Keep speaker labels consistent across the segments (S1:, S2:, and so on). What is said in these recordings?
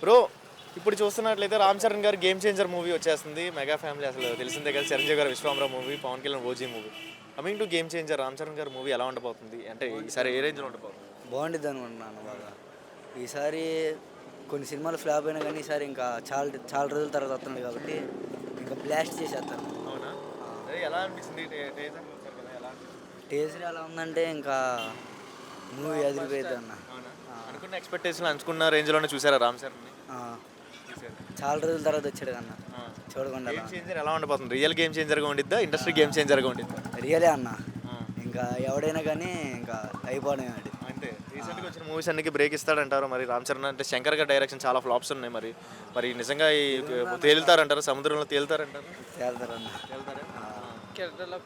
S1: Bro ఇప్పుడు చూస్తున్నట్లయితే రామ్ చరణ్ గారు గేమ్ చేంజర్ మూవీ వచ్చేస్తుంది. మెగా ఫ్యామిలీ అసలు తెలిసిందే కదా. చిరంజీవి గారు విశ్వామరావు movie, Pawan Kalyan OG movie. Coming to game changer Ram Charan గారు మూవీ ఎలా ఉండబోతుంది అంటే ఈసారి ఏ రేంజ్లో ఉండబోతుంది?
S2: బాగుండిద్ది అనుకుంటున్నాను బాగా. ఈసారి కొన్ని సినిమాలు ఫ్లాప్ అయినా కానీ ఈసారి ఇంకా చాలా చాలా రోజుల తర్వాత వస్తుంది కాబట్టి ఇంకా బ్లాస్ట్ చేసేస్తారు.
S1: అవునా? అదే ఎలా అనిపిస్తుంది టేజర్ చూసారు కదా, ఎలా అనిపిస్తుంది?
S2: టేజర్ ఎలా ఉందంటే ఇంకా మూవీ అదిరిపోయింది అన్న.
S1: అవునా? అనుకున్న ఎక్స్పెక్టేషన్ అనుకున్న రేంజ్లోనే చూసారా రామ్ చరణ్ని?
S2: ఆ,
S1: చూసారు.
S2: చాలా రోజుల తర్వాత వచ్చాడు అన్న. చూడకుండా
S1: గేమ్ చేంజర్ ఎలా ఉండబోతుంది? రియల్ గేమ్ చేంజర్గా ఉండిద్దా, ఇండస్ట్రీ గేమ్ చేంజర్గా ఉండిద్దా?
S2: రియలే అన్న. ఇంకా ఎవడైనా కానీ ఇంకా అయిపోవడం అది.
S1: అంతే. రీసెంట్గా వచ్చిన మూవీస్ అన్నికి బ్రేక్ ఇస్తాడంటారు మరి రామ్ చరణ్. అంటే శంకర్ గారి డైరెక్షన్ చాలా ఫ్లాప్స్ ఉన్నాయి. మరి నిజంగా ఈ తేలుతారంటారు, సముద్రంలో తేలుతారంటారు.
S2: తేలుతారన్న.
S1: తేలుతారా?
S3: కెరటలో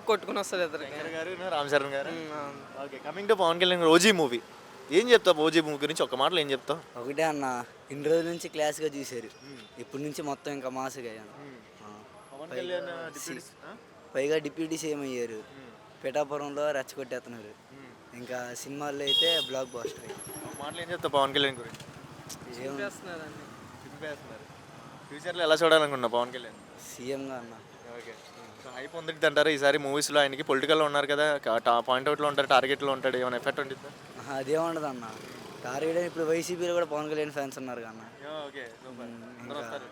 S3: కొట్టుకుని వస్తుంది ఇద్దరు.
S1: శంకర్ గారు, రామ్ చరణ్ గారు. Okay, coming to Pawan Kalyan OG movie. ఏం చెప్తావు ఓజీ మూవీ గురించి? ఒక మాటలో ఏం చెప్తావు?
S2: ఒకటే అన్న, ఇన్ని రోజుల నుంచి క్లాస్గా చూశారు, ఇప్పటి నుంచి మొత్తం ఇంకా మాసుగా అయ్యాను.
S1: పవన్ కళ్యాణ్
S2: పైగా డిప్యూటీ సీఎం అయ్యారు. పిఠాపురంలో రెచ్చగొట్టేస్తున్నారు. ఇంకా సినిమాల్లో అయితే బ్లాక్ బాస్టర్.
S1: ఒక మాటలో ఏం చెప్తావు పవన్ కళ్యాణ్ గురించి? ఫ్యూచర్లో ఎలా చూడాలనుకున్నావు పవన్ కళ్యాణ్
S2: సీఎంగా అన్న?
S1: ఓకే, హైప్ ఉందిద్ది అంటారు ఈసారి మూవీస్లో. ఆయనకి పొలిటికల్లో ఉన్నారు కదా, పాయింట్అవుట్లో ఉంటారు, టార్గెట్లో ఉంటాడు. ఏమైనా ఎఫెక్ట్ ఉంటుందా?
S2: అదేముండదు అన్న. టార్గెట్ ఇప్పుడు వైసీపీలో కూడా పవన్ కళ్యాణ్ ఫ్యాన్స్ ఉన్నారు కన్నా.
S1: Okay, super. అందరూ వస్తారు.